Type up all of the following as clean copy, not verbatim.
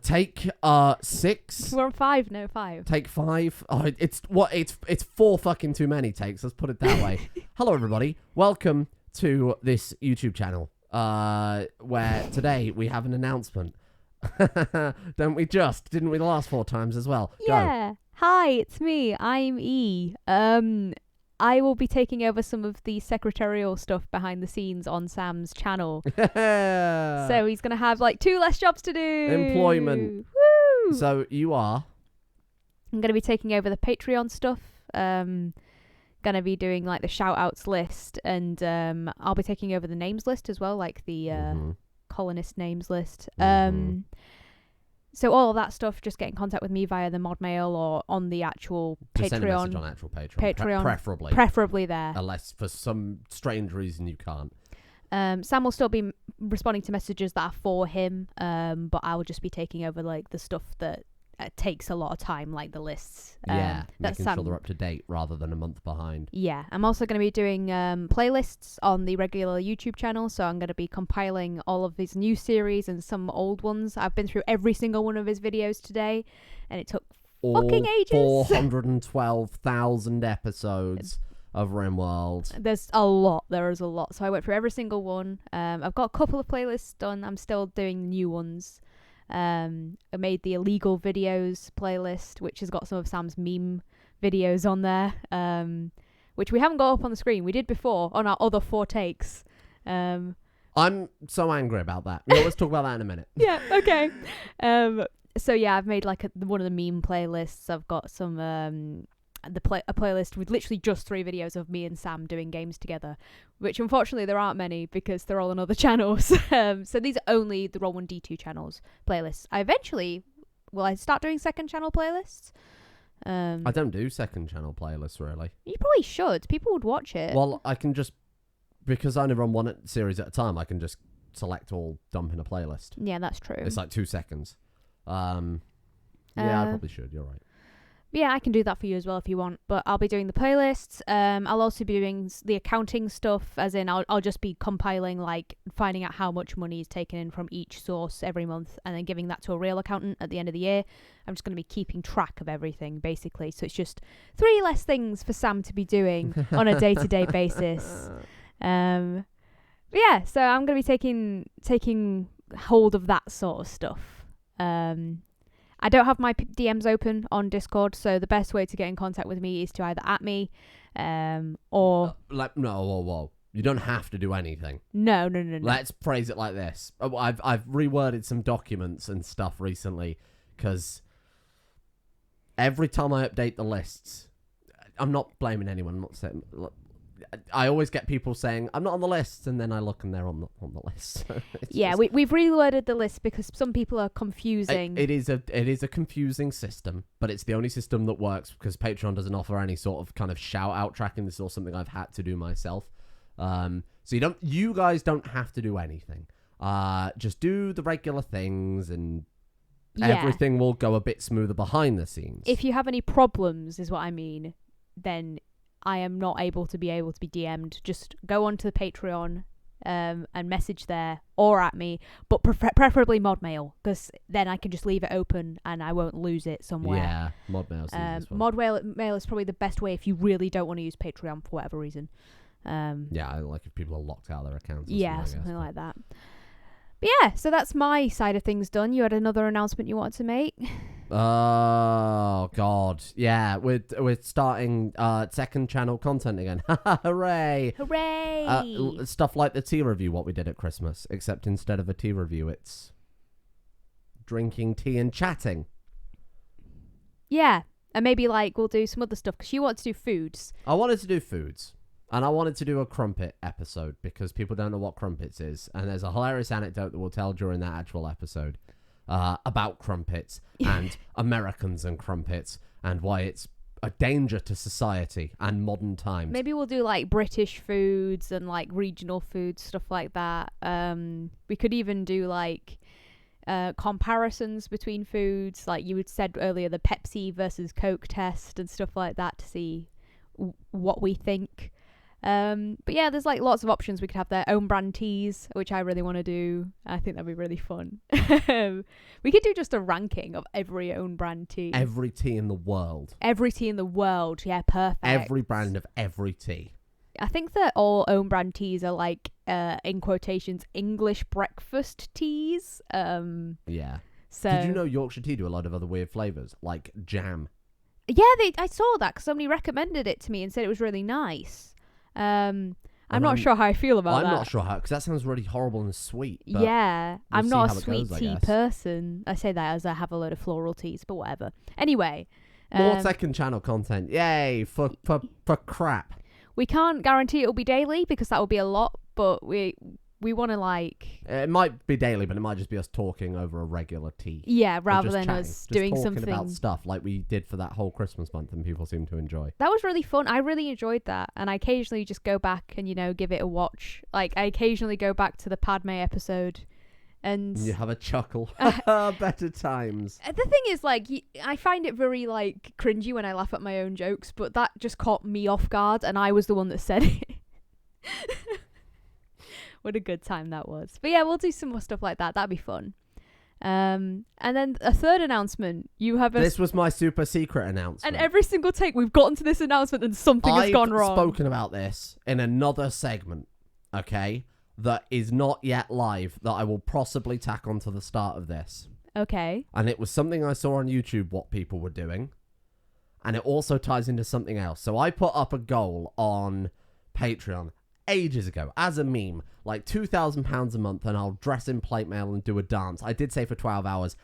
Take 6. We're on 5. No, 5. Take 5. Oh, it's 4 fucking too many takes. Let's put it that way. Hello, everybody. Welcome to this YouTube channel. Where today we have an announcement. Don't we just? Didn't we the last 4 times as well? Yeah. Go. Hi, it's me. I'm E. I will be taking over some of the secretarial stuff behind the scenes on Sam's channel. So he's going to have like 2 less jobs to do. Employment. Woo! So you are? I'm going to be taking over the Patreon stuff. Going to be doing like the shout outs list, and I'll be taking over the names list as well, like the colonist names list. So all of that stuff, just get in contact with me via the mod mail or on the actual Just Patreon. send a message on actual Patreon. Patreon. Preferably. Preferably there. Unless for some strange reason you can't. Sam will still be responding to messages that are for him, but I will just be taking over like the stuff that takes a lot of time, like the lists. Making sure they're up to date rather than a month behind. Yeah, I'm also going to be doing playlists on the regular YouTube channel, so I'm going to be compiling all of his new series and some old ones. I've been through every single one of his videos today, and it took fucking ages. 412,000 episodes of RimWorld. There's a lot. There is a lot. So I went through every single one. I've got a couple of playlists done. I'm still doing new ones. I made the illegal videos playlist, which has got some of Sam's meme videos on there, which we haven't got up on the screen. We did before on our other 4 takes. I'm so angry about that. Yeah, let's talk about that in a minute. Yeah, okay. So yeah, I've made like one of the meme playlists. I've got some a playlist with literally just 3 videos of me and Sam doing games together, which unfortunately there aren't many because they're all on other channels. So these are only the Roll1D2 channels playlists. Will I start doing second channel playlists? I don't do second channel playlists really. You probably should. People would watch it. Well, I can just, because I only run one series at a time, I can just select all, dump in a playlist. Yeah, that's true. It's like 2 seconds. Yeah, I probably should. You're right. Yeah, I can do that for you as well if you want. But I'll be doing the playlists. I'll also be doing the accounting stuff, as in I'll just be compiling, like finding out how much money is taken in from each source every month and then giving that to a real accountant at the end of the year. I'm just going to be keeping track of everything, basically. So it's just 3 less things for Sam to be doing on a day-to-day basis. Yeah, so I'm going to be taking hold of that sort of stuff. I don't have my DMs open on Discord, so the best way to get in contact with me is to either @ me, or... Whoa. You don't have to do anything. No. Let's phrase it like this. I've reworded some documents and stuff recently, because every time I update the lists, I'm not blaming anyone. I'm not saying... I always get people saying, I'm not on the list, and then I look and they're on the list. So we've reworded the list because some people are confusing. It is a confusing system, but it's the only system that works because Patreon doesn't offer any sort of kind of shout-out tracking. This is all something I've had to do myself. So you guys don't have to do anything. Just do the regular things and everything will go a bit smoother behind the scenes. If you have any problems, is what I mean, then I am not able to be DM'd. Just go onto the Patreon and message there or @ me, but preferably mod mail, because then I can just leave it open and I won't lose it somewhere. Yeah, mod mail. Mod mail is probably the best way if you really don't want to use Patreon for whatever reason. Yeah, I like if people are locked out of their accounts. Something like that. But yeah, so that's my side of things done. You had another announcement you wanted to make? Oh God, yeah, we're starting second channel content again. Hooray! Hooray! Stuff like the tea review, what we did at Christmas, except instead of a tea review, it's drinking tea and chatting. Yeah, and maybe like we'll do some other stuff because you want to do foods. I wanted to do foods. And I wanted to do a crumpet episode because people don't know what crumpets is. And there's a hilarious anecdote that we'll tell during that actual episode about crumpets and Americans and crumpets and why it's a danger to society and modern times. Maybe we'll do like British foods and like regional foods, stuff like that. We could even do like comparisons between foods. Like you had said earlier, the Pepsi versus Coke test and stuff like that to see what we think. But yeah, there's like lots of options. We could have their own brand teas, which I really want to do. I think that'd be really fun. We could do just a ranking of every own brand tea. Every tea in the world. Every tea in the world. Yeah, perfect. Every brand of every tea. I think that all own brand teas are like, in quotations, English breakfast teas. Yeah. So Did you know Yorkshire tea do a lot of other weird flavours, like jam? Yeah, I saw that because somebody recommended it to me and said it was really nice. I'm not sure how I feel about that. I'm not sure how, because that sounds really horrible and sweet. But yeah, we'll I'm see not how a it sweet goes, I tea guess. person. I say that as I have a load of floral teas, but whatever. Anyway. More second channel content. Yay, for crap. We can't guarantee it'll be daily because that will be a lot, but we want to like... It might be daily, but it might just be us talking over a regular tea. Yeah, rather just than chatting, us just doing talking something... about stuff like we did for that whole Christmas month and people seem to enjoy. That was really fun. I really enjoyed that. And I occasionally just go back and, give it a watch. Like, I occasionally go back to the Padme episode and... You have a chuckle. Better times. The thing is, like, I find it very, like, cringy when I laugh at my own jokes, but that just caught me off guard and I was the one that said it. What a good time that was. But yeah, we'll do some more stuff like that. That'd be fun. And then a third announcement. You have This was my super secret announcement. And every single take we've gotten to this announcement and something has gone wrong. I've spoken about this in another segment, okay, that is not yet live, that I will possibly tack onto the start of this. Okay. And it was something I saw on YouTube what people were doing. And it also ties into something else. So I put up a goal on Patreon ages ago as a meme, like £2,000 a month, and I'll dress in plate mail and do a dance. I did say for 12 hours.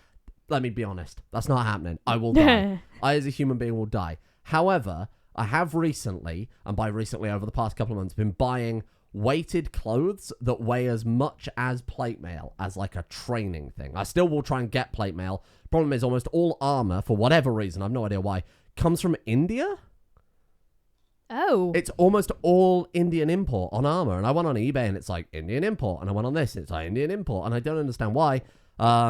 Let me be honest, that's not happening. I will die. I as a human being will die. However, I have recently, and by recently over the past couple of months, been buying weighted clothes that weigh as much as plate mail as like a training thing. I still will try and get plate mail. Problem is almost all armor, for whatever reason, I've no idea why, comes from India. Oh. It's almost all Indian import on armor. And I went on eBay and it's like Indian import. And I went on this and it's like Indian import. And I don't understand why.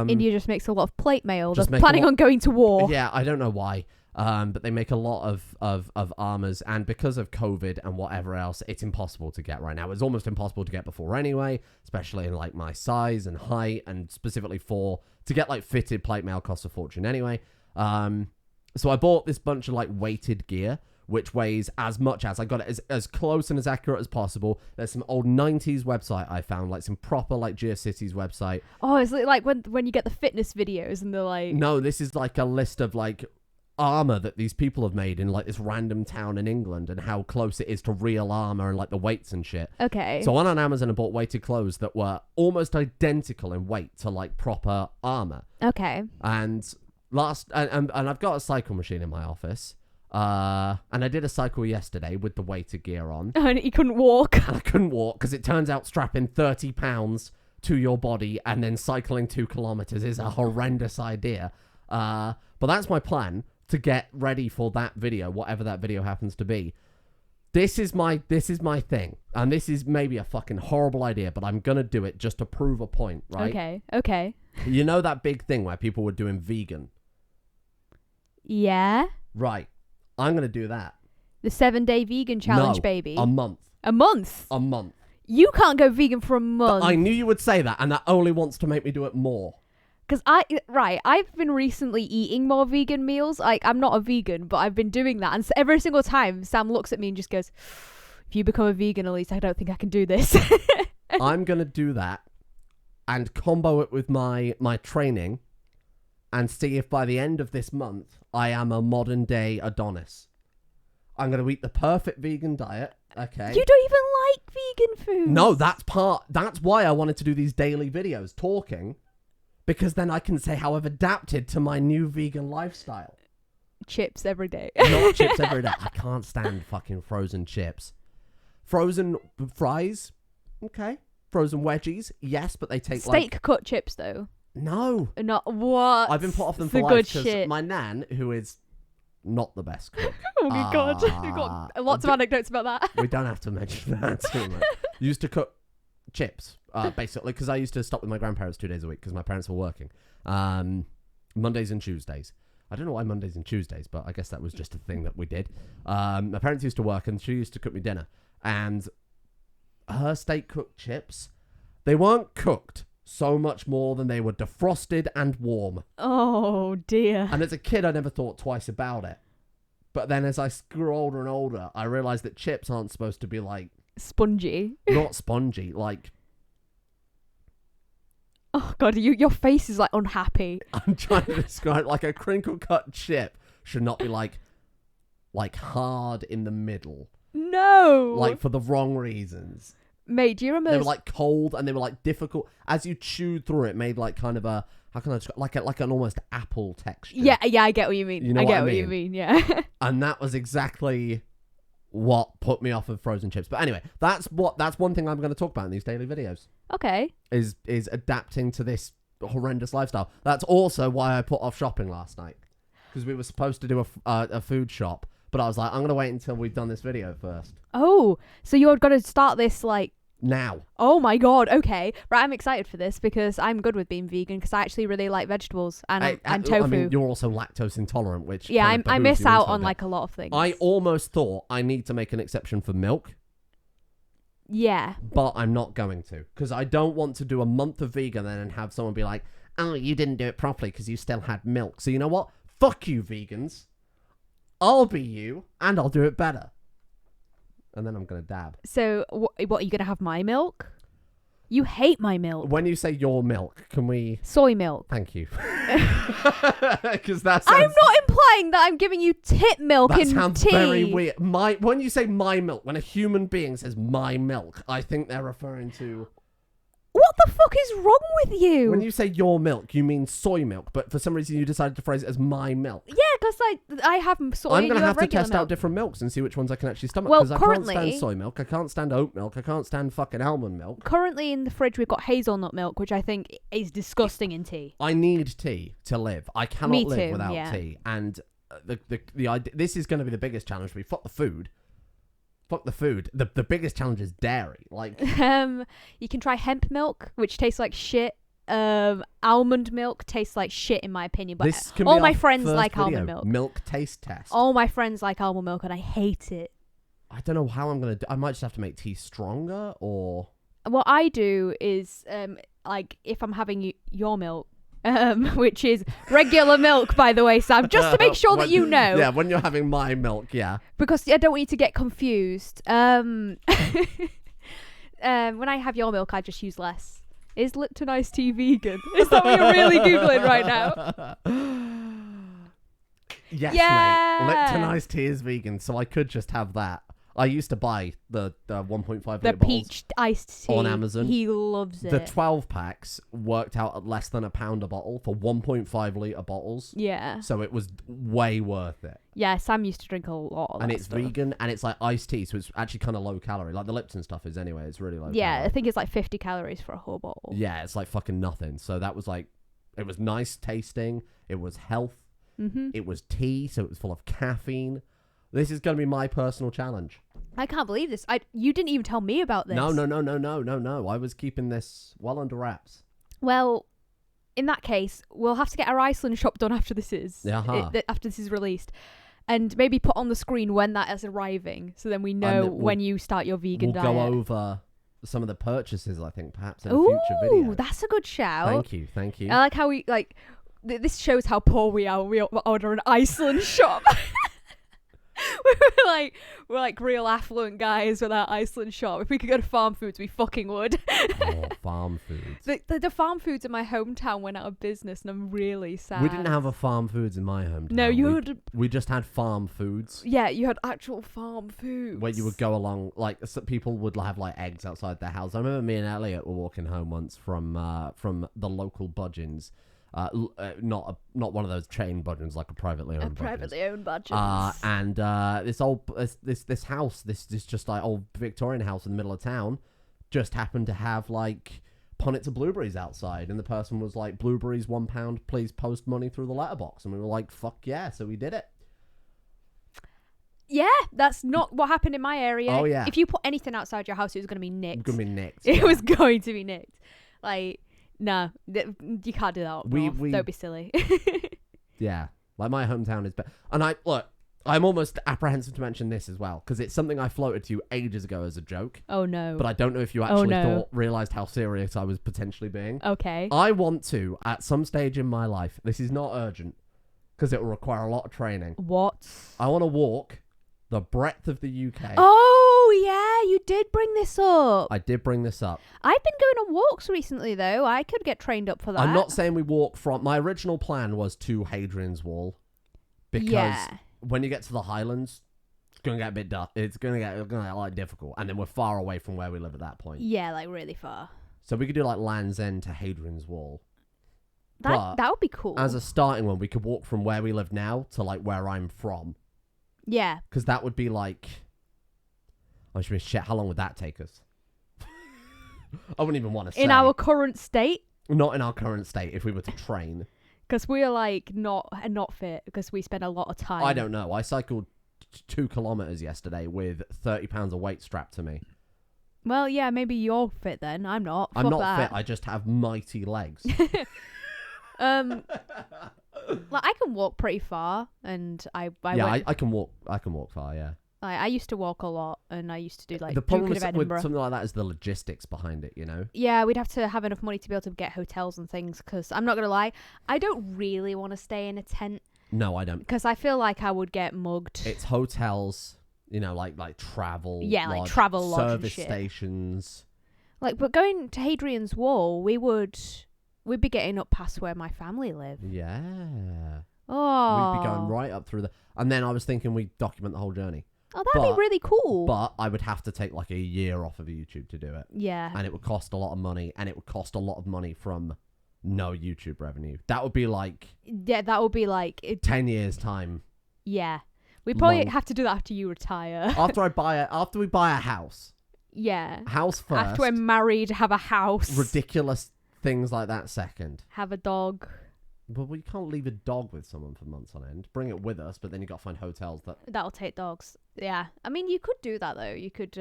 India just makes a lot of plate mail. They're Just make planning on going to war. Yeah, I don't know why. But they make a lot of armors. And because of COVID and whatever else, it's impossible to get right now. It's almost impossible to get before anyway, especially in like my size and height. And specifically to get like fitted plate mail costs a fortune anyway. So I bought this bunch of like weighted gear, which weighs as much as I got it as close and as accurate as possible. There's some old 90s website I found, like some proper like GeoCities website. Oh, it's like when you get the fitness videos and they're like... No, this is like a list of like armor that these people have made in like this random town in England and how close it is to real armor and like the weights and shit. Okay. So I went on Amazon and bought weighted clothes that were almost identical in weight to like proper armor. Okay. And I've got a cycle machine in my office. And I did a cycle yesterday with the weighted gear on. And you couldn't walk. And I couldn't walk because it turns out strapping 30 pounds to your body and then cycling 2 kilometers is a horrendous idea. But that's my plan to get ready for that video, whatever that video happens to be. This is my thing. And this is maybe a fucking horrible idea, but I'm going to do it just to prove a point, right? Okay. You know that big thing where people were doing vegan? Yeah. Right. I'm going to do that. The 7-day vegan challenge, No, baby. A month. A month? A month. You can't go vegan for a month. I knew you would say that, and that only wants to make me do it more. Because I've been recently eating more vegan meals. Like, I'm not a vegan, but I've been doing that. And every single time, Sam looks at me and just goes, if you become a vegan, Elise, I don't think I can do this. I'm going to do that and combo it with my training and see if by the end of this month, I am a modern day Adonis. I'm going to eat the perfect vegan diet, okay? You don't even like vegan food. No, that's why I wanted to do these daily videos, talking, because then I can say how I've adapted to my new vegan lifestyle. Chips every day. Not chips every day. I can't stand fucking frozen chips. Frozen fries, okay. Frozen wedgies, yes, but they take steak cut chips, though. No. Not what? I've been put off them It's for the life good because shit. my nan, who is not the best cook. Oh my god. We've got lots of anecdotes about that. We don't have to mention that too much. Used to cook chips, basically, because I used to stop with my grandparents 2 days a week because my parents were working. Mondays and Tuesdays. I don't know why Mondays and Tuesdays, but I guess that was just a thing that we did. My parents used to work and she used to cook me dinner. And her steak cooked chips, they weren't cooked so much more than they were defrosted and warm. Oh, dear. And as a kid, I never thought twice about it. But then as I grew older and older, I realized that chips aren't supposed to be like... Spongy. Not spongy, like... Oh, God, your face is, like, unhappy. I'm trying to describe, like, a crinkle cut chip should not be, like hard in the middle. No! Like, for the wrong reasons. Mate, do you remember... They were, like, cold and they were, like, difficult. As you chewed through it, made, like, kind of a... How can I describe... Like an almost apple texture. Yeah, I get what you mean. You know I get what what you mean, yeah. And that was exactly what put me off of frozen chips. But anyway, that's one thing I'm going to talk about in these daily videos. Okay. Is adapting to this horrendous lifestyle. That's also why I put off shopping last night. Because we were supposed to do a food shop. But I was like, I'm going to wait until we've done this video first. Oh, so you're going to start this, like... Now. Oh my God, okay. Right, I'm excited for this because I'm good with being vegan because I actually really like vegetables and tofu. I mean, you're also lactose intolerant, which... Yeah, I miss out on, like, a lot of things. I almost thought I need to make an exception for milk. Yeah. But I'm not going to. Because I don't want to do a month of vegan and then have someone be like, oh, you didn't do it properly because you still had milk. So you know what? Fuck you, vegans. I'll be you, and I'll do it better. And then I'm going to dab. So, what are you going to have my milk? You hate my milk. When you say your milk, can we... Soy milk. Thank you. Because that sounds... I'm not implying that I'm giving you tit milk in tea. That sounds very weird. When you say my milk, when a human being says my milk, I think they're referring to... What the fuck is wrong with you? When you say your milk, you mean soy milk, but for some reason you decided to phrase it as my milk. Yeah, because I have soy I'm and going you to have to test milk. out different milks and see which ones I can actually stomach. Well, Because I can't stand soy milk, I can't stand oat milk, I can't stand fucking almond milk. Currently in the fridge we've got hazelnut milk, which I think is disgusting in tea. I need tea to live. I cannot live without tea. And the idea, this is going to be the biggest challenge for me. Fuck the food. Fuck the food. The biggest challenge is dairy. Like, you can try hemp milk, which tastes like shit. Almond milk tastes like shit in my opinion. But this can all be my our friends first like video. almond milk. Milk taste test. All my friends like almond milk, and I hate it. I don't know how I'm gonna do. I might just have to make tea stronger, or what I do is like if I'm having your milk. Which is regular milk, by the way, Sam, just to make sure that you know. Yeah, when you're having my milk, yeah. Because I don't want you to get confused. When I have your milk, I just use less. Is Lipton iced tea vegan? Is that what you're really Googling right now? Yes, yeah. mate. Lipton iced tea is vegan, so I could just have that. I used to buy the 1.5 litre the peach iced tea on Amazon. He loves it. The 12 packs worked out at less than £1 a bottle for 1.5 litre bottles. Yeah. So it was way worth it. Yeah, Sam used to drink a lot of and that it's stuff. Vegan, and it's like iced tea, so it's actually kind of low calorie. Like the Lipton stuff is anyway. It's really low calorie. I think it's like 50 calories for a whole bottle. Yeah, it's like fucking nothing. So that was like, it was nice tasting. It was health. Mm-hmm. It was tea, so it was full of caffeine. This is going to be my personal challenge. I can't believe this. You didn't even tell me about this. No. I was keeping this well under wraps. Well, in that case, we'll have to get our Iceland shop done after this is after this is released, and maybe put on the screen when that is arriving, so then we know when you start your vegan diet. We'll go over some of the purchases, I think, perhaps in a future video. That's a good shout. Thank you. I like how we this shows how poor we are. We order an Iceland shop. we're like real affluent guys with our Iceland shop. If we could go to Farm Foods, we fucking would. Oh, Farm Foods. The Farm Foods in my hometown went out of business, and I'm really sad. We didn't have a Farm Foods in my hometown. No, we just had Farm Foods. Yeah, you had actual farm foods. Where you would go along, like people would have like eggs outside their house. I remember me and Elliot were walking home once from the local Budgeons. Not one of those chain Budgeons, like a privately owned Budgeons. And this house, this just like old Victorian house in the middle of town, just happened to have like punnets of blueberries outside, and the person was like, "Blueberries £1, please post money through the letterbox," and we were like, "Fuck yeah!" So we did it. Yeah, that's not what happened in my area. Oh yeah. If you put anything outside your house, it was going to be nicked. It was going to be nicked. Like. No, you can't do that. Don't be silly. Yeah, like my hometown is better. And look, I'm almost apprehensive to mention this as well, because it's something I floated to you ages ago as a joke. Oh no. But I don't know if you actually realised how serious I was potentially being. Okay. I want to, at some stage in my life, this is not urgent, because it will require a lot of training. What? I want to walk the breadth of the UK. Oh, yeah, you did bring this up. I did bring this up. I've been going on walks recently, though. I could get trained up for that. I'm not saying we walk from... My original plan was to Hadrian's Wall, because when you get to the Highlands, it's going to get a bit dark. It's going to get like difficult, and then we're far away from where we live at that point. Yeah, like really far. So we could do like Land's End to Hadrian's Wall. That would be cool. As a starting one, we could walk from where we live now to like where I'm from. Yeah. Because that would be like... I should be shit. How long would that take us? I wouldn't even want to say. In our current state? Not in our current state, if we were to train. Because we are like not fit, because we spend a lot of time. I don't know. I cycled 2 kilometers yesterday with 30 pounds of weight strapped to me. Well, yeah, maybe you're fit then. I'm not. I'm not that. fit. I just have mighty legs. Like I can walk pretty far, and I can walk. I can walk far. Yeah. I used to walk a lot, and I used to do like the problem with Edinburgh. something like that is the logistics behind it. You know. Yeah, we'd have to have enough money to be able to get hotels and things. Because I'm not gonna lie, I don't really want to stay in a tent. No, I don't. Because I feel like I would get mugged. It's hotels. You know, like travel. Yeah, lodge, like travel lodge service and shit. Stations. Like, but going to Hadrian's Wall, we'd be getting up past where my family live. Yeah. Oh. We'd be going right up through and then I was thinking we'd document the whole journey. Oh, that'd be really cool. But I would have to take like a year off of YouTube to do it. Yeah. And it would cost a lot of money, and it would cost a lot of money from no YouTube revenue. That would be like... Yeah, that would be like... 10 years' time. Yeah. We'd probably have to do that after you retire. After we buy a house. Yeah. House first. After we're married, have a house. Ridiculous things like that second. Have a dog. But you can't leave a dog with someone for months on end. Bring it with us, but then you got to find hotels that'll take dogs. Yeah, I mean, you could do that though. You could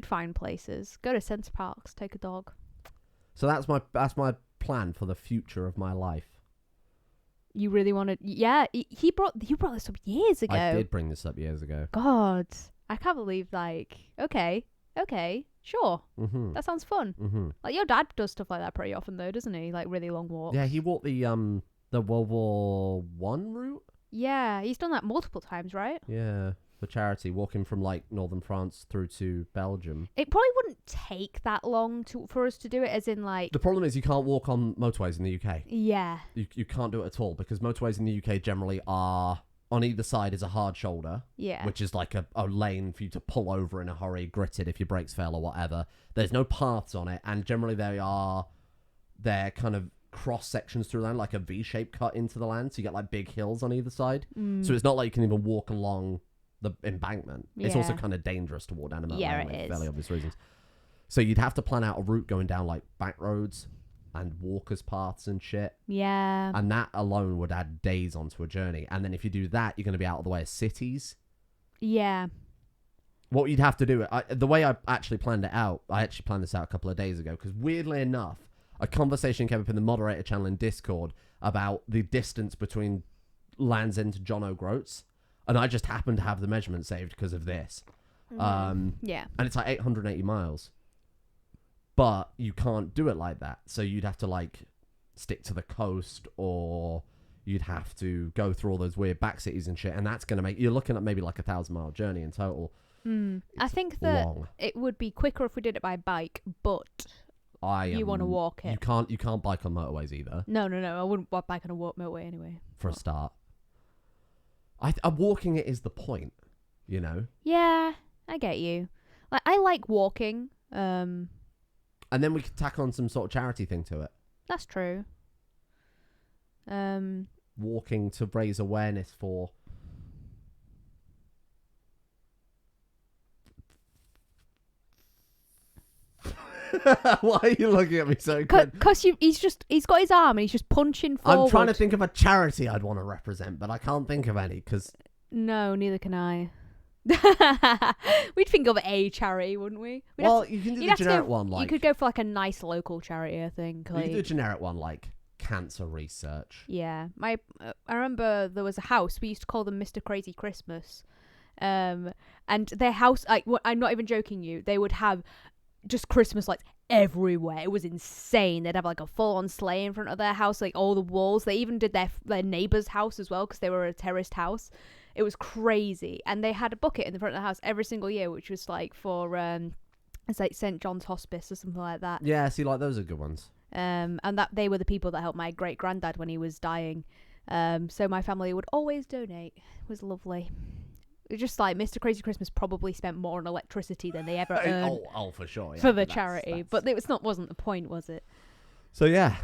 find places. Go to Centre Parks, take a dog. So that's my plan for the future of my life. You really want to? Yeah, you brought this up years ago. I did bring this up years ago. God, I can't believe. Like, okay, sure. Mm-hmm. That sounds fun. Mm-hmm. Like your dad does stuff like that pretty often though, doesn't he? Like really long walks. Yeah, he walked the World War One route. Yeah, he's done that multiple times, right? Yeah, for charity, walking from like northern France through to Belgium. It probably wouldn't take that long for us to do it, as in like... The problem is you can't walk on motorways in the UK. Yeah. You can't do it at all, because motorways in the UK generally are... On either side is a hard shoulder. Yeah. Which is like a lane for you to pull over in a hurry, gritted if your brakes fail or whatever. There's no paths on it, and generally they're kind of cross sections through land, like a V-shaped cut into the land, so you get like big hills on either side. So it's not like you can even walk along the embankment. Yeah. It's also kind of dangerous to walk down a mountain for fairly obvious reasons. So you'd have to plan out a route going down like back roads and walkers paths and shit. Yeah. And that alone would add days onto a journey. And then if you do that, you're going to be out of the way of cities. Yeah. What you'd have to do, the way I actually planned it out, I actually planned this out a couple of days ago, because weirdly enough, a conversation came up in the moderator channel in Discord about the distance between Land's End to John O'Groats, and I just happened to have the measurement saved because of this. Yeah. And it's like 880 miles. But you can't do it like that. So you'd have to like stick to the coast, or you'd have to go through all those weird back cities and shit, and that's going to you're looking at maybe like 1,000-mile journey in total. I think that it would be quicker if we did it by bike, but you want to walk it. You can't bike on motorways either. No. I wouldn't bike on a motorway anyway. For a start. Walking it is the point, you know? Yeah, I get you. Like, I like walking. And then we could tack on some sort of charity thing to it. That's true. Walking to raise awareness for... Why are you looking at me so good? Because he's got his arm and he's just punching forward. I'm trying to think of a charity I'd want to represent, but I can't think of any, because... No, neither can I. We'd think of a charity, wouldn't we? You can do the generic one. Like, you could go for like a nice local charity, I think. You could do a generic one, like cancer research. Yeah, I remember there was a house we used to call them Mr. Crazy Christmas, and their house, like, I'm not even joking you, they would have just Christmas lights everywhere. It was insane. They'd have like a full-on sleigh in front of their house, like all the walls. They even did their neighbor's house as well because they were a terraced house. It was crazy, and they had a bucket in the front of the house every single year, which was like for it's like St. John's Hospice or something like that. Yeah, see, like those are good ones. And that they were the people that helped my great granddad when he was dying. So my family would always donate. It was lovely. It just like Mr. Crazy Christmas probably spent more on electricity than they ever earned. Oh, for sure. Yeah, for the charity, that's... but it wasn't the point, was it? So yeah,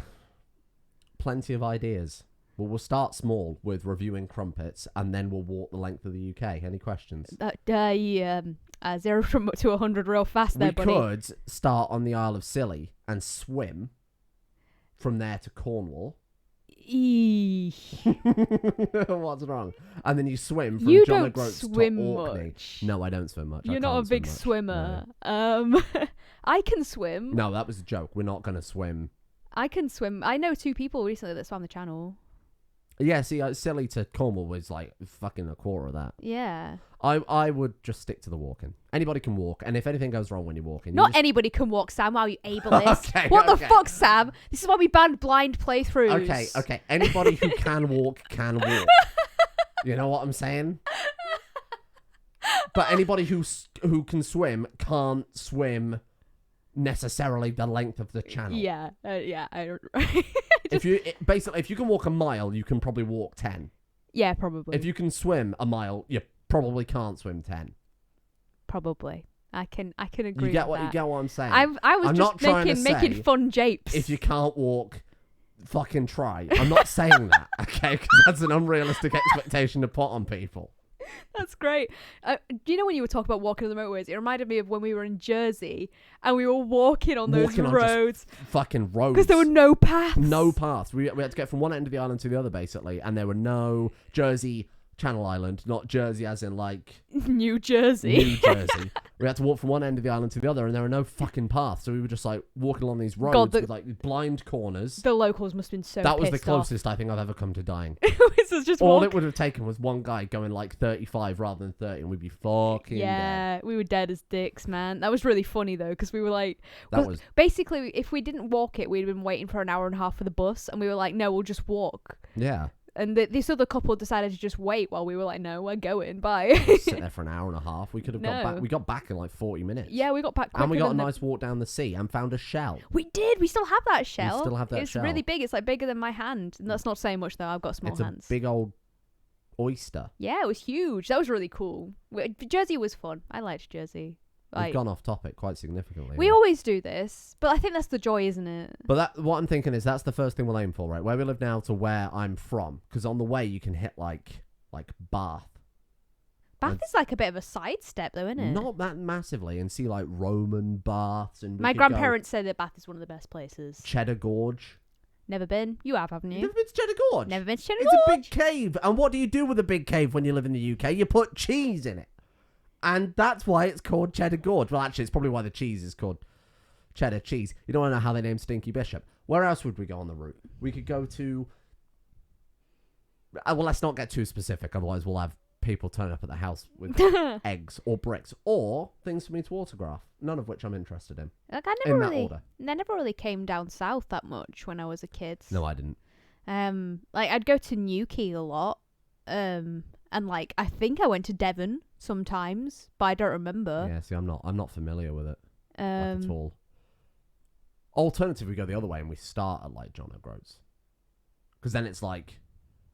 plenty of ideas. Well, we'll start small with reviewing crumpets, and then we'll walk the length of the UK. Any questions? 0 to 100 real fast there, buddy. We could start on the Isle of Scilly and swim from there to Cornwall. What's wrong? And then you swim from John O'Groats to Orkney. Much. No, I don't swim much. You're not a big swimmer. No. I can swim. No, that was a joke. We're not going to swim. I can swim. I know 2 people recently that swam the channel. Yeah, see, Scilly to Cornwall was like fucking a quarter of that. Yeah. I would just stick to the walking. Anybody can walk, and if anything goes wrong when you're walking... Anybody can walk, Sam. Wow, you ableist. What the fuck, Sam? This is why we banned blind playthroughs. Okay. Anybody who can walk, can walk. You know what I'm saying? But anybody who can swim can't swim necessarily the length of the channel. Yeah. I If you can walk a mile, you can probably walk 10. Yeah, probably. If you can swim a mile, you probably can't swim 10. Probably. I can agree. You get with that. what I'm saying. I was just making fun japes. If you can't walk, fucking try. I'm not saying that, okay? Because that's an unrealistic expectation to put on people. That's great. Do you know when you were talking about walking on the motorways? It reminded me of when we were in Jersey and we were walking on those roads. Fucking roads. Because there were no paths. No paths. We had to get from one end of the island to the other, basically, and there were no Jersey Channel Island, not Jersey as in like New Jersey. New Jersey. We had to walk from one end of the island to the other, and there were no fucking paths. So we were just like walking along these roads with like blind corners. The locals must have been so. That was the pissed closest I think I've ever come to dying. This is just all it would have taken was one guy going like 35 rather than 30, and we'd be fucking dead. We were dead as dicks, man. That was really funny though, because we were like, basically, if we didn't walk it, we'd been waiting for an hour and a half for the bus, and we were like, no, we'll just walk. Yeah. And this other couple decided to just wait while we were like, no, we're going, bye. Sit there for an hour and a half. We could have got back. We got back in like 40 minutes. Yeah, we got back quicker. And we got a nice walk down the sea and found a shell. We did. We still have that shell. We still have that it's shell. It's really big. It's like bigger than my hand. And that's not saying much though. I've got small hands. It's a big old oyster. Yeah, it was huge. That was really cool. Jersey was fun. I liked Jersey. We've gone off topic quite significantly. We always do this, but I think that's the joy, isn't it? But what I'm thinking is that's the first thing we'll aim for, right? Where we live now to where I'm from, because on the way you can hit like Bath. Bath is like a bit of a sidestep, though, isn't it? Not that massively, and see like Roman baths and. My grandparents say that Bath is one of the best places. Cheddar Gorge. Never been. You have, haven't you? Never been to Cheddar Gorge. Never been to Cheddar Gorge. Gorge. It's a big cave, and what do you do with a big cave when you live in the UK? You put cheese in it. And that's why it's called Cheddar Gorge. Well, actually, it's probably why the cheese is called cheddar cheese. You don't want to know how they named Stinky Bishop. Where else would we go on the route? We could go to... well, let's not get too specific. Otherwise, we'll have people turn up at the house with eggs or bricks or things for me to autograph. None of which I'm interested in. Like, I never really came down south that much when I was a kid. No, I didn't. Like, I'd go to Newquay a lot. And like, I think I went to Devon sometimes, but I don't remember. Yeah, see, I'm not familiar with it like at all. Alternatively, we go the other way and we start at like John O'Groats, because then it's like,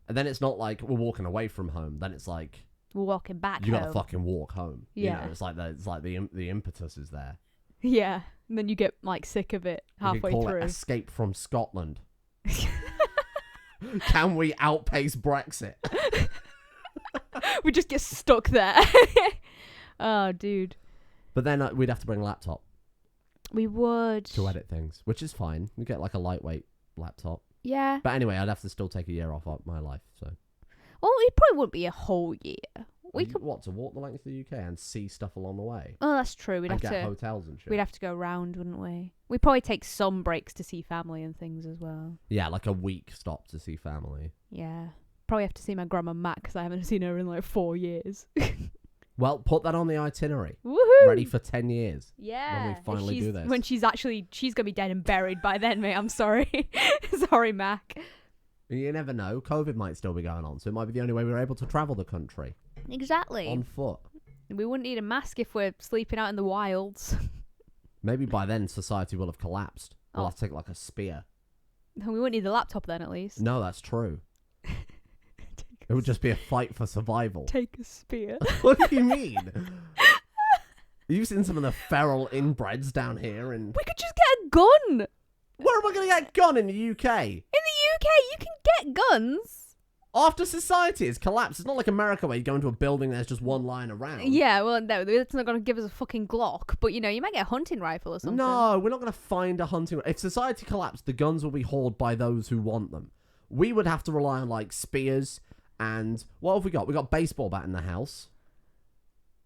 and then it's not like we're walking away from home. Then it's like we're walking back. You gotta fucking walk home. Yeah, you know, it's like the impetus is there. Yeah, and then you get like sick of it halfway call through. It Escape from Scotland. Can we outpace Brexit? We just get stuck there. Oh, dude. But then we'd have to bring a laptop. We would. To edit things, which is fine. We get like a lightweight laptop. Yeah. But anyway, I'd have to still take a year off my life. So. Well, it probably wouldn't be a whole year. We could. What, to walk the length of the UK and see stuff along the way? Oh, that's true. We'd and have get to. hotels and shit. We'd have to go round, wouldn't we? We'd probably take some breaks to see family and things as well. Yeah, like a week stop to see family. Yeah. Probably have to see my grandma Matt because I haven't seen her in like 4 years. Well, put that on the itinerary. Woohoo! Ready for 10 years. Yeah. When we finally do this. When she's going to be dead and buried by then, mate. I'm sorry. Sorry, Mac. You never know. COVID might still be going on, so it might be the only way we're able to travel the country. Exactly. On foot. We wouldn't need a mask if we're sleeping out in the wilds. Maybe by then society will have collapsed. We'll have to take like a spear. We wouldn't need the laptop then, at least. No, that's true. It would just be a fight for survival. Take a spear. What do you mean? You've seen some of the feral inbreds down here, and We could just get a gun. where am I going to get a gun in the UK? In the UK, you can get guns. After society has collapsed, it's not like America where you go into a building and there's just one lying around. Yeah, well, no, it's not going to give us a fucking Glock, but you might get a hunting rifle or something. No, we're not going to find a hunting. If society collapsed, the guns will be hauled by those who want them. We would have to rely on like spears and what have we got? We got baseball bat in the house,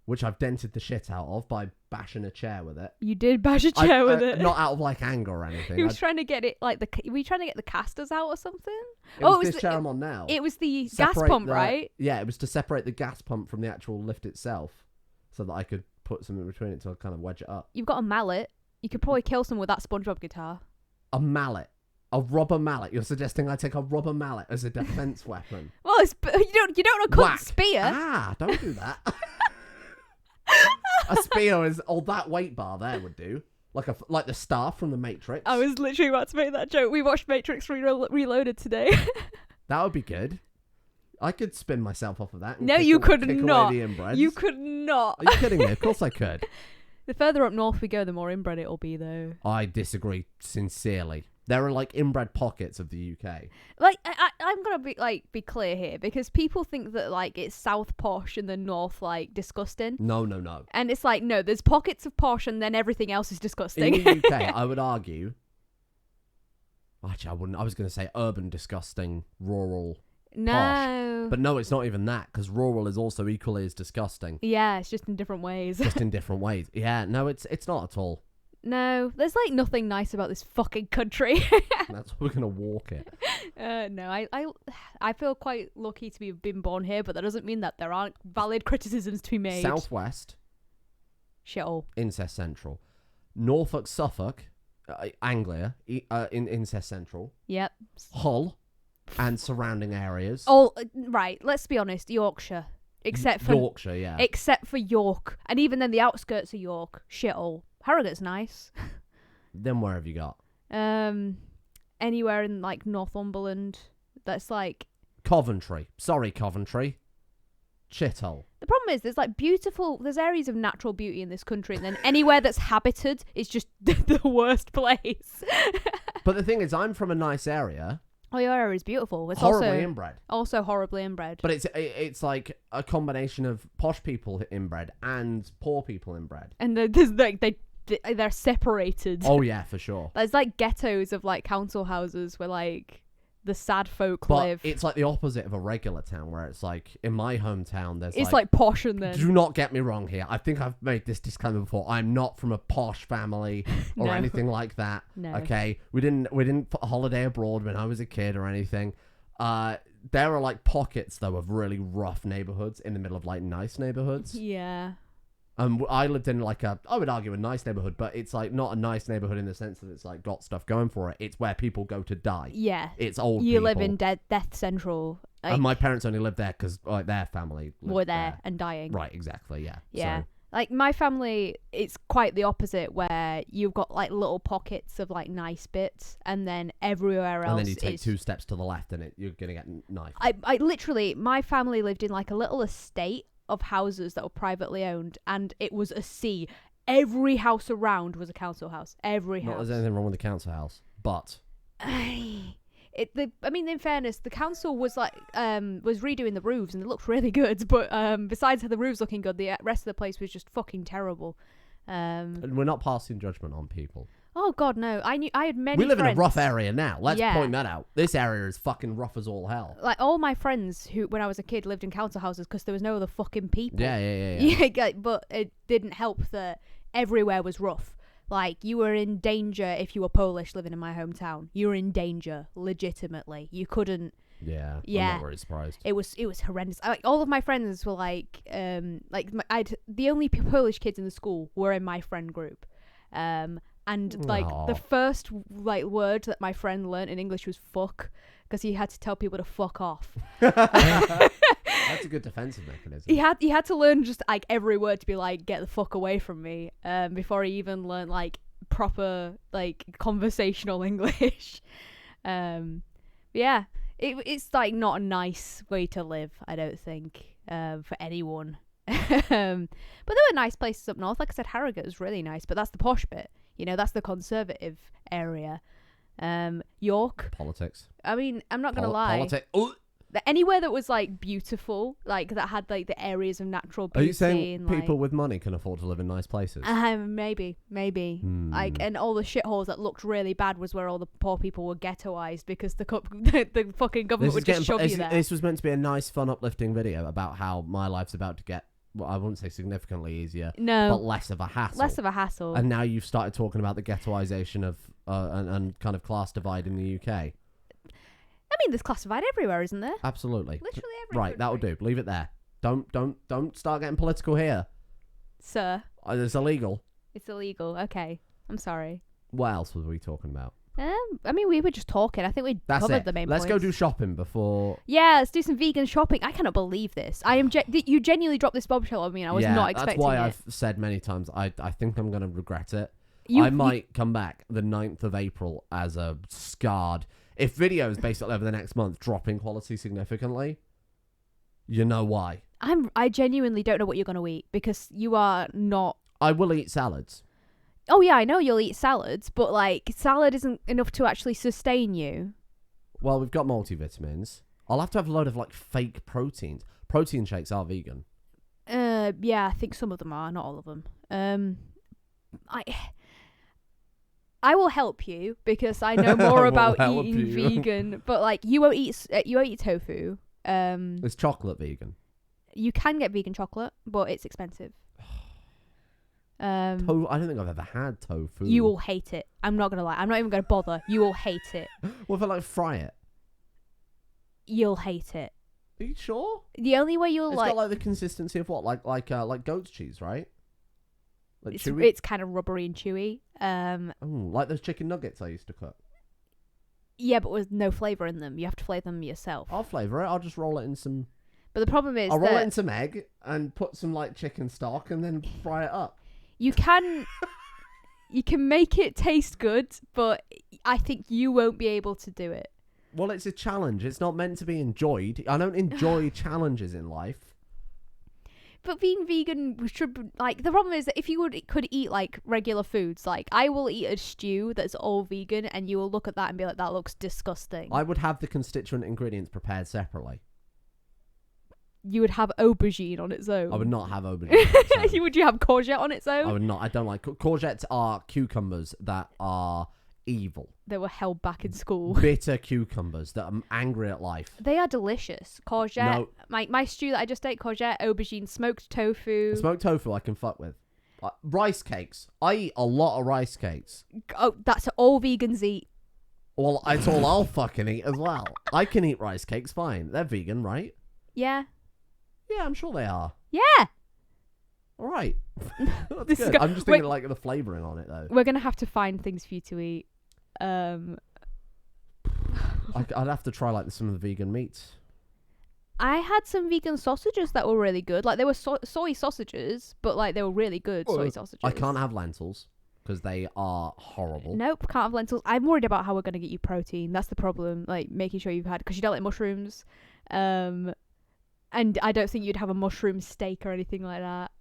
which I've dented the shit out of by bashing a chair with it. You did bash a chair with it. Not out of like anger or anything. He was trying to get it were you trying to get the casters out or something? It was this chair I'm on now. It was the gas pump, right? Yeah, it was to separate the gas pump from the actual lift itself, so that I could put something between it to kind of wedge it up. You've got a mallet. You could probably kill someone with that SpongeBob guitar. A mallet. A rubber mallet. You're suggesting I take a rubber mallet as a defense weapon? Well, you don't know Whack. spear. Ah, don't do that. A spear is that weight bar there would do. Like the staff from the Matrix. I was literally about to make that joke. We watched Matrix Reloaded today. That would be good. I could spin myself off of that. And No, you could kick not. Away the inbreds. You could not. Are you kidding me? Of course I could. The further up north we go, the more inbred it'll be, though. I disagree sincerely. There are like inbred pockets of the UK. Like, I'm gonna be clear here because people think that like it's south posh and the north like disgusting. No. And it's like no, there's pockets of posh and then everything else is disgusting. In the UK, I would argue. Actually, I wouldn't. I was going to say urban disgusting, rural. No. Posh. But no, it's not even that because rural is also equally as disgusting. Yeah, it's just in different ways. Just in different ways. Yeah, no, it's not at all. No, there's like nothing nice about this fucking country. That's why we're gonna walk it. No, I feel quite lucky to have been born here, but that doesn't mean that there aren't valid criticisms to be made. Southwest, shithole. Incest Central, Norfolk, Suffolk, Anglia, in Incest Central. Yep. Hull, and surrounding areas. Oh, right. Let's be honest. Yorkshire, except for Yorkshire, yeah. Except for York, and even then the outskirts of York, shithole. Harrogate's nice. Then where have you got? Anywhere in like Northumberland. That's like Coventry. Sorry, Coventry. Shithole. the problem is there's areas of natural beauty in this country, and then anywhere that's habited is just the worst place. But the thing is, I'm from a nice area. Oh, your area is beautiful. It's Horribly inbred. Also horribly inbred. But it's like a combination of posh people inbred and poor people inbred. And there's like they're separated. Oh yeah, for sure. There's like ghettos of like council houses where like the sad folk But live. it's like the opposite of a regular town where it's like in my hometown it's like posh and then do not get me wrong here. I think I've made this disclaimer before. I'm not from a posh family or No. anything like that. No. Okay. We didn't put a holiday abroad when I was a kid or anything. There are like pockets though of really rough neighborhoods in the middle of like nice neighborhoods. Yeah. I lived in like I would argue a nice neighborhood, but it's like not a nice neighborhood in the sense that it's like got stuff going for it. It's where people go to die. Yeah. It's old You people. live in Death Central. Like, And my parents only lived there because like their family lived were there and dying. Right, exactly, yeah. Yeah. So, Like my family, it's quite the opposite where you've got like little pockets of like nice bits and then everywhere else and then you take is... 2 steps to the left and you're going to get knifed. I literally, my family lived in like a little estate of houses that were privately owned and it was a sea. Every house around was a council house. Every house. Not there's anything wrong with the council house, but... I mean, in fairness, the council was like was redoing the roofs and it looked really good. But besides the roofs looking good, the rest of the place was just fucking terrible. And we're not passing judgment on people. Oh God, no! I had many. We live friends. in a rough area now. Let's Yeah. point that out. This area is fucking rough as all hell. Like all my friends who, when I was a kid, lived in council houses because there was no other fucking people. Yeah. Yeah, but it didn't help that everywhere was rough. Like, you were in danger if you were Polish living in my hometown. You were in danger, legitimately. You couldn't. Yeah. Yeah. I'm not very surprised. It was horrendous. Like, all of my friends were like the only Polish kids in the school were in my friend group. And like Aw. the first like word that my friend learnt in English was fuck, because he had to tell people to fuck off. That's a good defensive mechanism. He had to learn just like every word to be like, get the fuck away from me, before he even learned like proper like conversational English. Yeah, it's like not a nice way to live, I don't think, for anyone. But there were nice places up north. Like I said, Harrogate was really nice, but that's the posh bit. You know, that's the conservative area. York. Politics. I mean, I'm not gonna lie. Politics. Anywhere that was like beautiful, like that had like the areas of natural Are beauty. you saying and, people with money can afford to live in nice places? Maybe. Like, and all the shitholes that looked really bad was where all the poor people were ghettoized because the fucking government would just shove you there. This was meant to be a nice, fun, uplifting video about how my life's about to get, well, I wouldn't say significantly easier, but less of a hassle. Less of a hassle. And now you've started talking about the ghettoization of and kind of class divide in the UK. I mean, there's classified everywhere, isn't there? Absolutely. Literally everywhere. Right, that'll do. Leave it there. Don't start getting political here. Sir. It's illegal. It's illegal. Okay. I'm sorry. What else were we talking about? I mean, we were just talking. I think we covered the main Let's points. go do shopping before. Yeah, let's do some vegan shopping. I cannot believe this. I am. You genuinely dropped this bombshell on me, and I was not expecting that's why it. I've said many times. I think I'm going to regret it. You- I might come back the 9th of April as a scarred. If videos basically over the next month drop in quality significantly, you know why. I genuinely don't know what you're going to eat, because you are not. I will eat salads. Oh yeah, I know you'll eat salads, but like salad isn't enough to actually sustain you. Well, we've got multivitamins. I'll have to have a load of like fake proteins. Protein shakes are vegan. Yeah, I think some of them are, not all of them. I will help you because I know more about eating vegan. But like, you won't eat tofu. It's chocolate vegan. You can get vegan chocolate, but it's expensive. I don't think I've ever had tofu. You will hate it. I'm not gonna lie. I'm not even gonna bother. You will hate it. What if I like fry it? You'll hate it. Are you sure? The only way you'll It's got like the consistency of what, like goat's cheese, right? Like chewy. It's kind of rubbery and chewy. Like those chicken nuggets I used to cook. Yeah, but with no flavour in them. You have to flavour them yourself. I'll flavour it. I'll just roll it in some. But the problem is I'll roll it in some egg and put some like chicken stock and then fry it up. You can make it taste good, but I think you won't be able to do it. Well, it's a challenge. It's not meant to be enjoyed. I don't enjoy challenges in life. But being vegan should, like, the problem is that if you could eat like regular foods, like I will eat a stew that's all vegan, and you will look at that and be like, that looks disgusting. I would have the constituent ingredients prepared separately. You would have aubergine on its own. I would not have aubergine. Would you have courgette on its own? I would not. I don't like courgettes. Are cucumbers that are evil. They were held back in school. Bitter cucumbers that are angry at life. They are delicious. Courgette. No. My stew that I just ate, courgette, aubergine, smoked tofu. Smoked tofu I can fuck with. Rice cakes. I eat a lot of rice cakes. Oh, that's all vegans eat. Well, it's all I'll fucking eat as well. I can eat rice cakes fine. They're vegan, right? Yeah. Yeah, I'm sure they are. Yeah. All right. That's This is good. I'm just thinking like the flavouring on it, though. We're going to have to find things for you to eat. I'd have to try like some of the vegan meats. I had some vegan sausages that were really good. Like, they were soy sausages, but like they were really good soy sausages. I can't have lentils because they are horrible. Nope, can't have lentils. I'm worried about how we're going to get you protein. That's the problem. Like, making sure you've had, because you don't like mushrooms. And I don't think you'd have a mushroom steak or anything like that.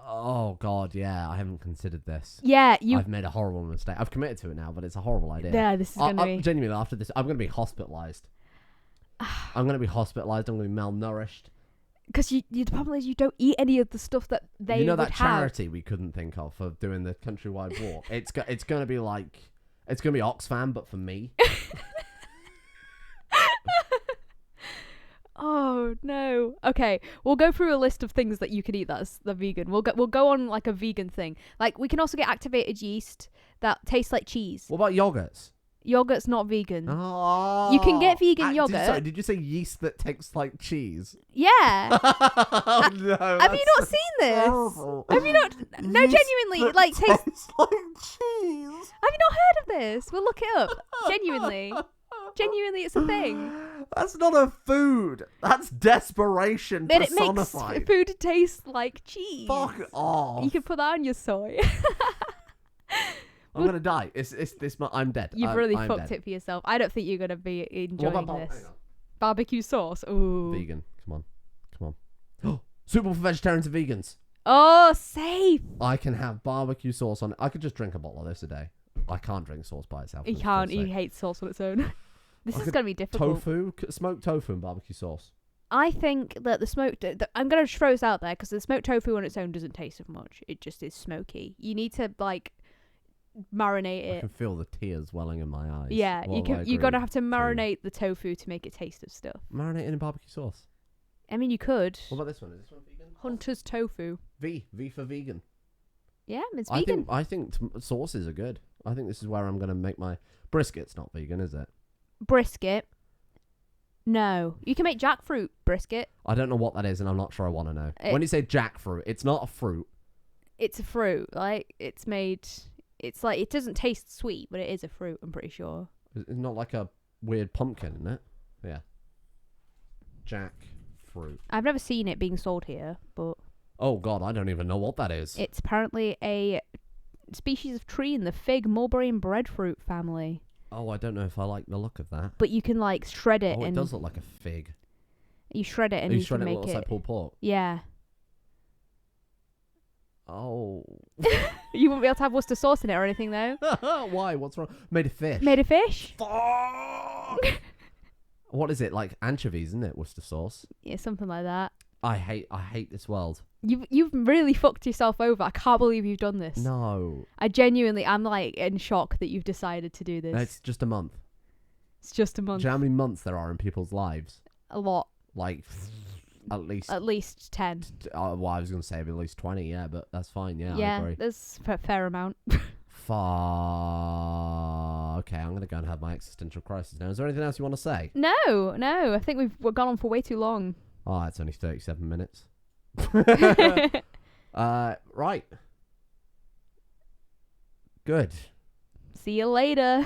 Oh God, yeah, I haven't considered this. Yeah, I've made a horrible mistake. I've committed to it now, but it's a horrible idea. Yeah, this is going to be. Genuinely, after this, I'm going to be hospitalised. I'm going to be hospitalised. I'm going to be malnourished. Because the problem is you don't eat any of the stuff that they You know would that have. charity we couldn't think of for doing the countrywide walk? It's going to be like... It's going to be Oxfam, but for me. Oh no. Okay, we'll go through a list of things that you can eat that's the vegan. We'll go on like a vegan thing. Like we can also get activated yeast that tastes like cheese. What about yogurts? Yogurt's not vegan. Oh, You can get vegan yogurt. Did you say yeast that tastes like cheese? Yeah. Oh, no, Have you not seen this? terrible. Have you not? No, Yeast genuinely, that like tastes. tastes like cheese. Have you not heard of this? We'll look it up. Genuinely, it's a thing. That's not a food. That's desperation Then it makes personified. food taste like cheese. Fuck off. You can put that on your soy. I'm gonna die. I'm dead. You've really I'm fucked dead. it for yourself. I don't think you're gonna be What enjoying about this. hang on. Barbecue sauce. Ooh. Vegan. Come on. Suitable for vegetarians and vegans. Oh, safe. I can have barbecue sauce on it. I could just drink a bottle of this a day. I can't drink sauce by itself. You for can't. fuck's You sake. hate sauce on its own. This I is could- gonna be difficult. Tofu, smoked tofu and barbecue sauce. I think that the smoked... I'm going to throw this out there because the smoked tofu on its own doesn't taste of much. It just is smoky. You need to, like, marinate I it. can feel the tears welling in my eyes. Yeah, Well, I you're going to agree. have to marinate the tofu to make it taste of stuff. Marinate it in barbecue sauce. I mean, you could. What about this one? Is this one vegan? Hunter's tofu. V for vegan. Yeah, it's vegan. I think sauces are good. I think this is where I'm going to make my... Brisket's not vegan, is it? Brisket. No. You can make jackfruit brisket. I don't know what that is, and I'm not sure I want to know. It- When you say jackfruit, it's not a fruit. It's a fruit. Like, it's made... It's like... It doesn't taste sweet, but it is a fruit, I'm pretty sure. It's not like a weird pumpkin, isn't it? Yeah. Jackfruit. I've never seen it being sold here, but Oh, God, I don't even know what that is. it's apparently a species of tree in the fig, mulberry, and breadfruit family. Oh, I don't know if I like the look of that. But you can, like, shred it Oh, it and... does look like a fig. You shred it and you you shred can it, make looks it... like pulled pork. Yeah. Oh. You wouldn't be able to have Worcester sauce in it or anything, though. Why? What's wrong? Made of fish. Made of fish? Fuck! What is it? Like anchovies, isn't it? Worcester sauce. Yeah, something like that. I hate this world. You've really fucked yourself over. I can't believe you've done this. No. I'm like in shock that you've decided to do this. It's just a month. It's just a Do month. you know how many months there are in people's lives? A lot. Like, at least... At least 10. well, I was going to say at least 20, yeah, but that's fine, yeah, I Yeah, agree. there's a fair amount. Fuck. Okay, I'm going to go and have my existential crisis now. Is there anything else you want to say? No. I think we've gone on for way too long. Oh, it's only 37 minutes. Right. Good. See you later.